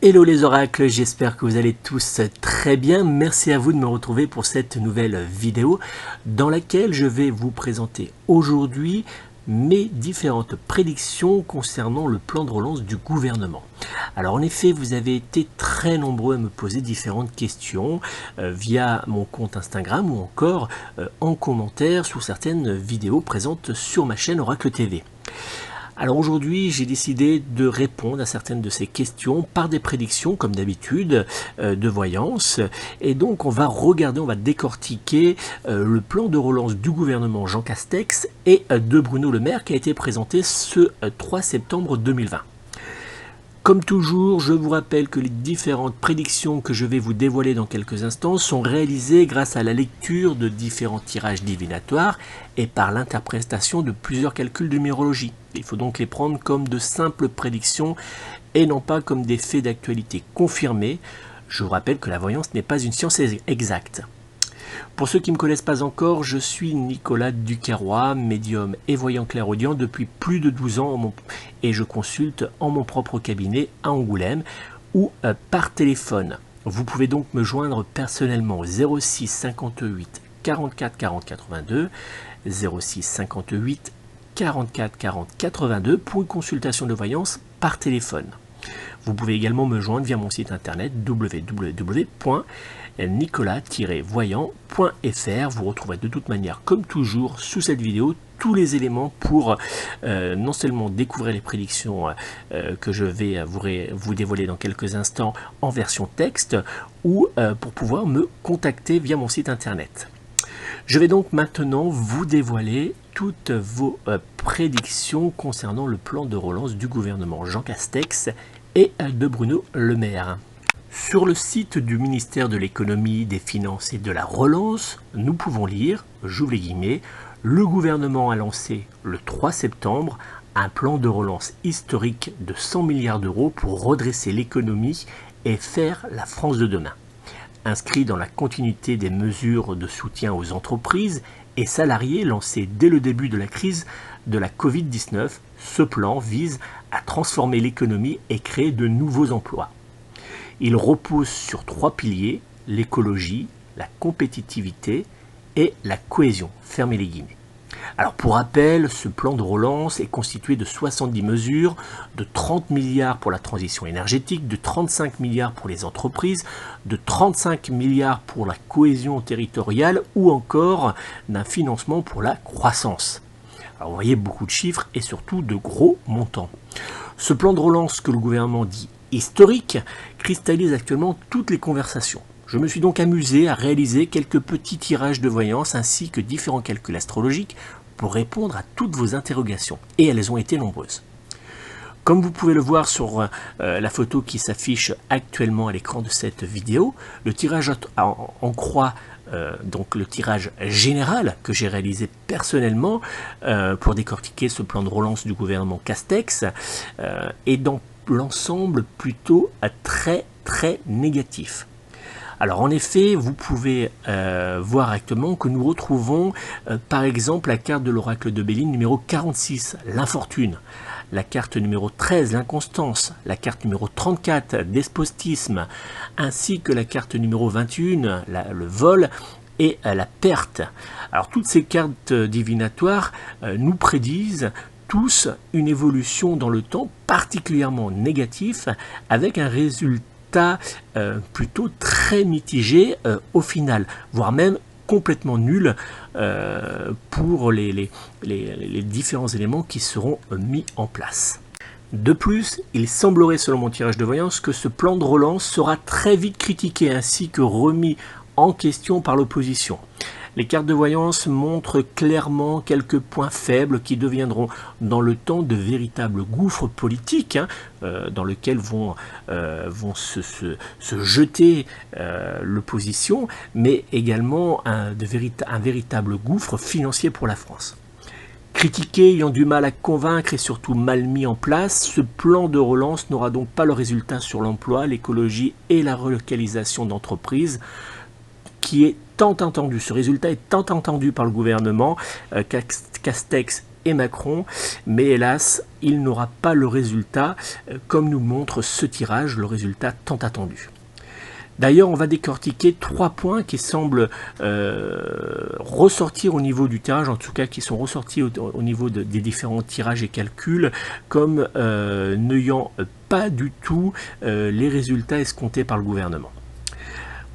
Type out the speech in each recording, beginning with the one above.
Hello les oracles, j'espère que vous allez tous très bien. Merci à vous de me retrouver pour cette nouvelle vidéo dans laquelle je vais vous présenter aujourd'hui mes différentes prédictions concernant le plan de relance du gouvernement. Alors en effet, vous avez été très nombreux à me poser différentes questions via mon compte Instagram ou encore en commentaire sous certaines vidéos présentes sur ma chaîne Oracle TV. Alors aujourd'hui, j'ai décidé de répondre à certaines de ces questions par des prédictions, comme d'habitude, de voyance. Et donc, on va décortiquer le plan de relance du gouvernement Jean Castex et de Bruno Le Maire qui a été présenté ce 3 septembre 2020. Comme toujours, je vous rappelle que les différentes prédictions que je vais vous dévoiler dans quelques instants sont réalisées grâce à la lecture de différents tirages divinatoires et par l'interprétation de plusieurs calculs de numérologie. Il faut donc les prendre comme de simples prédictions et non pas comme des faits d'actualité confirmés. Je vous rappelle que la voyance n'est pas une science exacte. Pour ceux qui ne me connaissent pas encore, je suis Nicolas Ducarrois, médium et voyant clairaudient depuis plus de 12 ans et je consulte en mon propre cabinet à Angoulême ou par téléphone. Vous pouvez donc me joindre personnellement au 06 58 44 40 82, 06 58 44 40 82 pour une consultation de voyance par téléphone. Vous pouvez également me joindre via mon site internet www.nicolas-voyant.fr. Vous retrouverez de toute manière, comme toujours, sous cette vidéo, tous les éléments pour non seulement découvrir les prédictions que je vais vous dévoiler dans quelques instants en version texte, ou pour pouvoir me contacter via mon site internet. Je vais donc maintenant vous dévoiler toutes vos prédictions concernant le plan de relance du gouvernement Jean Castex et de Bruno Le Maire. Sur le site du ministère de l'économie, des finances et de la relance, nous pouvons lire, j'ouvre les guillemets, le gouvernement a lancé le 3 septembre un plan de relance historique de 100 milliards d'euros pour redresser l'économie et faire la France de demain. Inscrit dans la continuité des mesures de soutien aux entreprises et salariés lancées dès le début de la crise de la Covid-19, ce plan vise à transformer l'économie et créer de nouveaux emplois. Il repose sur 3 piliers, l'écologie, la compétitivité et la cohésion. Fermez les guillemets. Alors pour rappel, ce plan de relance est constitué de 70 mesures, de 30 milliards pour la transition énergétique, de 35 milliards pour les entreprises, de 35 milliards pour la cohésion territoriale ou encore d'un financement pour la croissance. Alors vous voyez beaucoup de chiffres et surtout de gros montants. Ce plan de relance que le gouvernement dit historique cristallise actuellement toutes les conversations. Je me suis donc amusé à réaliser quelques petits tirages de voyance ainsi que différents calculs astrologiques pour répondre à toutes vos interrogations. Et elles ont été nombreuses. Comme vous pouvez le voir sur la photo qui s'affiche actuellement à l'écran de cette vidéo, le tirage en croix, donc le tirage général que j'ai réalisé personnellement pour décortiquer ce plan de relance du gouvernement Castex, est dans l'ensemble plutôt très négatif. Alors en effet, vous pouvez voir actuellement que nous retrouvons par exemple la carte de l'oracle de Béline numéro 46, l'infortune, la carte numéro 13, l'inconstance, la carte numéro 34, despotisme, ainsi que la carte numéro 21, le vol et la perte. Alors toutes ces cartes divinatoires nous prédisent tous une évolution dans le temps particulièrement négatif avec un résultat plutôt très mitigé au final, voire même complètement nul pour les différents éléments qui seront mis en place. De plus, il semblerait selon mon tirage de voyance que ce plan de relance sera très vite critiqué ainsi que remis en question par l'opposition. Les cartes de voyance montrent clairement quelques points faibles qui deviendront dans le temps de véritables gouffres politiques dans lesquels vont se jeter l'opposition, mais également un véritable gouffre financier pour la France. Critiqué, ayant du mal à convaincre et surtout mal mis en place, ce plan de relance n'aura donc pas le résultat sur l'emploi, l'écologie et la relocalisation d'entreprises qui est tant attendu. Ce résultat est tant attendu par le gouvernement Castex et Macron, mais hélas, il n'aura pas le résultat comme nous montre ce tirage, le résultat tant attendu. D'ailleurs, on va décortiquer 3 points qui semblent ressortir au niveau du tirage, en tout cas qui sont ressortis au niveau des différents tirages et calculs, comme n'ayant pas du tout les résultats escomptés par le gouvernement.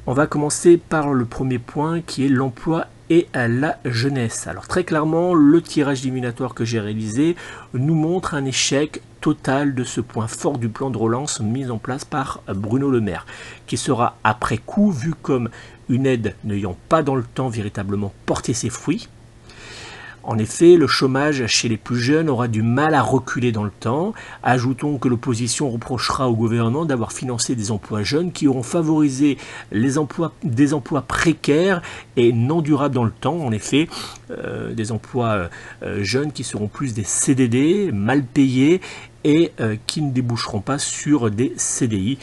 On va commencer par le premier point qui est l'emploi et à la jeunesse. Alors très clairement, le tirage divinatoire que j'ai réalisé nous montre un échec total de ce point fort du plan de relance mis en place par Bruno Le Maire, qui sera après coup vu comme une aide n'ayant pas dans le temps véritablement porté ses fruits. En effet, le chômage chez les plus jeunes aura du mal à reculer dans le temps. Ajoutons que l'opposition reprochera au gouvernement d'avoir financé des emplois jeunes qui auront favorisé des emplois précaires et non durables dans le temps. En effet, des emplois jeunes qui seront plus des CDD, mal payés et qui ne déboucheront pas sur des CDI,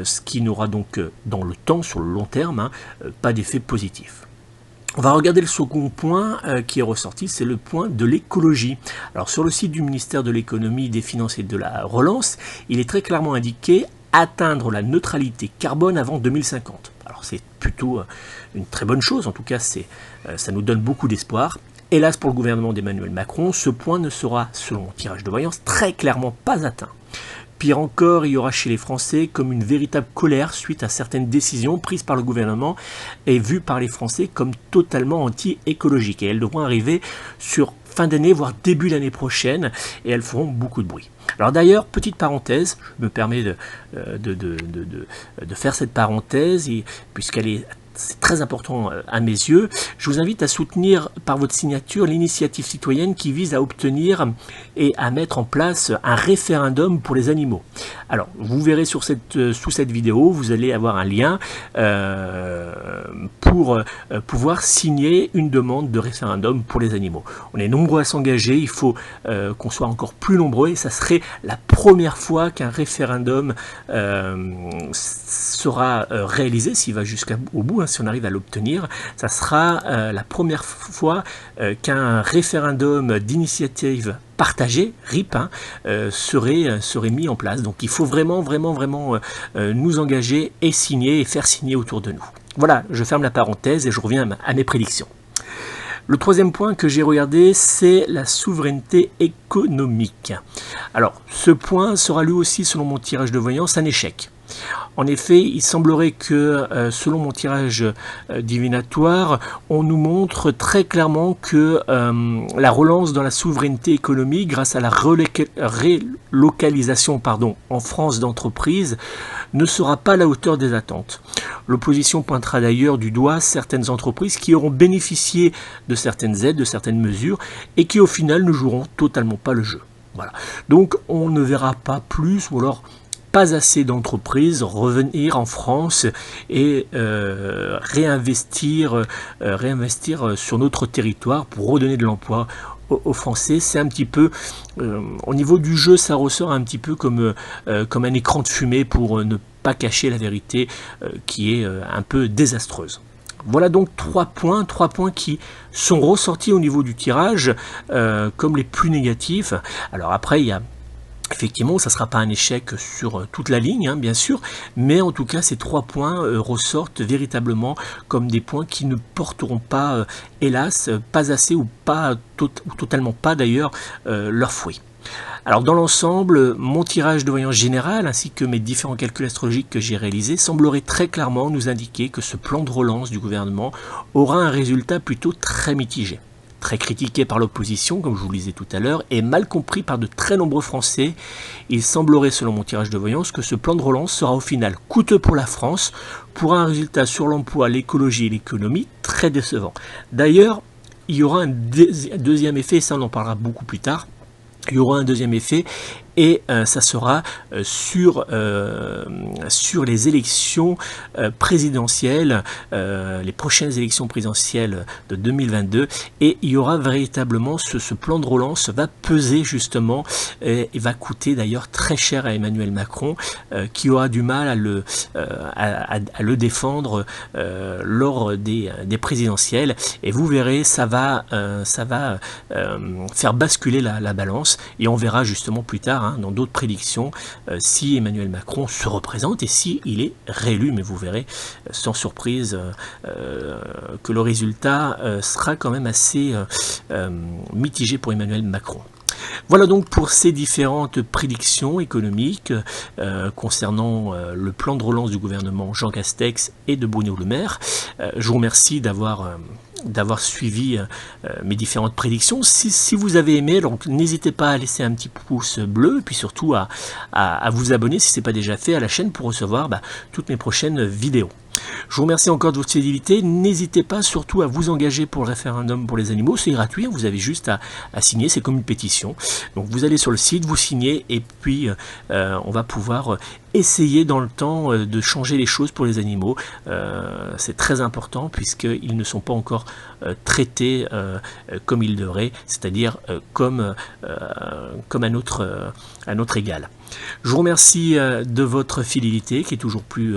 ce qui n'aura donc dans le temps, sur le long terme, pas d'effet positif. On va regarder le second point qui est ressorti, c'est le point de l'écologie. Alors sur le site du ministère de l'économie, des finances et de la relance, il est très clairement indiqué atteindre la neutralité carbone avant 2050. Alors c'est plutôt une très bonne chose, en tout cas ça nous donne beaucoup d'espoir. Hélas pour le gouvernement d'Emmanuel Macron, ce point ne sera, selon mon tirage de voyance, très clairement pas atteint. Pire encore, il y aura chez les Français comme une véritable colère suite à certaines décisions prises par le gouvernement et vues par les Français comme totalement anti-écologiques. Et elles devront arriver sur fin d'année, voire début l'année prochaine, et elles feront beaucoup de bruit. Alors d'ailleurs, petite parenthèse, je me permets de faire cette parenthèse, puisqu'elle est c'est très important à mes yeux, je vous invite à soutenir par votre signature l'initiative citoyenne qui vise à obtenir et à mettre en place un référendum pour les animaux. Alors, vous verrez sous cette vidéo, vous allez avoir un lien pour pouvoir signer une demande de référendum pour les animaux. On est nombreux à s'engager, il faut qu'on soit encore plus nombreux et ça serait la première fois qu'un référendum sera réalisé, s'il va jusqu'au bout, si on arrive à l'obtenir. Ça sera la première fois qu'un référendum d'initiative partagée, RIP, serait mis en place. Donc il faut vraiment nous engager et signer et faire signer autour de nous. Voilà, je ferme la parenthèse et je reviens à mes prédictions. Le troisième point que j'ai regardé, c'est la souveraineté économique. Alors, ce point sera lui aussi, selon mon tirage de voyance, un échec. En effet, il semblerait que, selon mon tirage divinatoire, on nous montre très clairement que la relance dans la souveraineté économique, grâce à la relocalisation en France d'entreprises, ne sera pas à la hauteur des attentes. L'opposition pointera d'ailleurs du doigt certaines entreprises qui auront bénéficié de certaines aides, de certaines mesures, et qui au final ne joueront totalement pas le jeu. Voilà. Donc on ne verra pas plus, ou alors pas assez d'entreprises revenir en France et réinvestir sur notre territoire pour redonner de l'emploi aux Français. C'est un petit peu, au niveau du jeu, ça ressort un petit peu comme un écran de fumée pour ne pas cacher la vérité qui est un peu désastreuse. Voilà donc 3 points qui sont ressortis au niveau du tirage comme les plus négatifs. Alors après, il y a effectivement, ça ne sera pas un échec sur toute la ligne, bien sûr, mais en tout cas, ces 3 points ressortent véritablement comme des points qui ne porteront pas, hélas, pas assez ou totalement pas d'ailleurs, leurs fruits. Alors dans l'ensemble, mon tirage de voyance générale ainsi que mes différents calculs astrologiques que j'ai réalisés sembleraient très clairement nous indiquer que ce plan de relance du gouvernement aura un résultat plutôt très mitigé. Très critiqué par l'opposition, comme je vous le disais tout à l'heure, et mal compris par de très nombreux Français, il semblerait, selon mon tirage de voyance, que ce plan de relance sera au final coûteux pour la France, pour un résultat sur l'emploi, l'écologie et l'économie très décevant. D'ailleurs, il y aura un deuxième effet, et ça on en parlera beaucoup plus tard. Il y aura un deuxième effet et ça sera sur sur les élections présidentielles, les prochaines élections présidentielles de 2022, et il y aura véritablement ce plan de relance va peser justement et va coûter d'ailleurs très cher à Emmanuel Macron, qui aura du mal à le défendre lors des présidentielles, et vous verrez, ça va faire basculer la balance, et on verra justement plus tard dans d'autres prédictions si Emmanuel Macron se représente et si il est réélu, mais vous verrez sans surprise que le résultat sera quand même assez mitigé pour Emmanuel Macron. Voilà donc pour ces différentes prédictions économiques concernant le plan de relance du gouvernement Jean Castex et de Bruno Le Maire. Je vous remercie d'avoir suivi mes différentes prédictions. Si vous avez aimé, donc n'hésitez pas à laisser un petit pouce bleu, et puis surtout à vous abonner si ce n'est pas déjà fait à la chaîne pour recevoir toutes mes prochaines vidéos. Je vous remercie encore de votre fidélité. N'hésitez pas surtout à vous engager pour le référendum pour les animaux. C'est gratuit, vous avez juste à signer, c'est comme une pétition. Donc vous allez sur le site, vous signez, et puis on va pouvoir essayer dans le temps de changer les choses pour les animaux. C'est très important puisqu'ils ne sont pas encore traités comme ils devraient, c'est-à-dire comme à notre égal. Je vous remercie de votre fidélité qui est toujours plus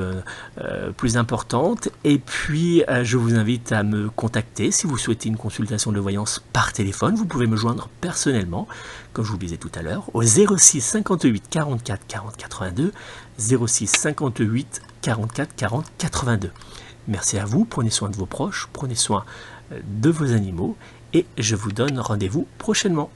importante, et puis je vous invite à me contacter si vous souhaitez une consultation de voyance par téléphone. Vous pouvez me joindre personnellement, comme je vous le disais tout à l'heure, au 06 58 44 40 82, 06 58 44 40 82. Merci à vous, prenez soin de vos proches, prenez soin de vos animaux, et je vous donne rendez-vous prochainement.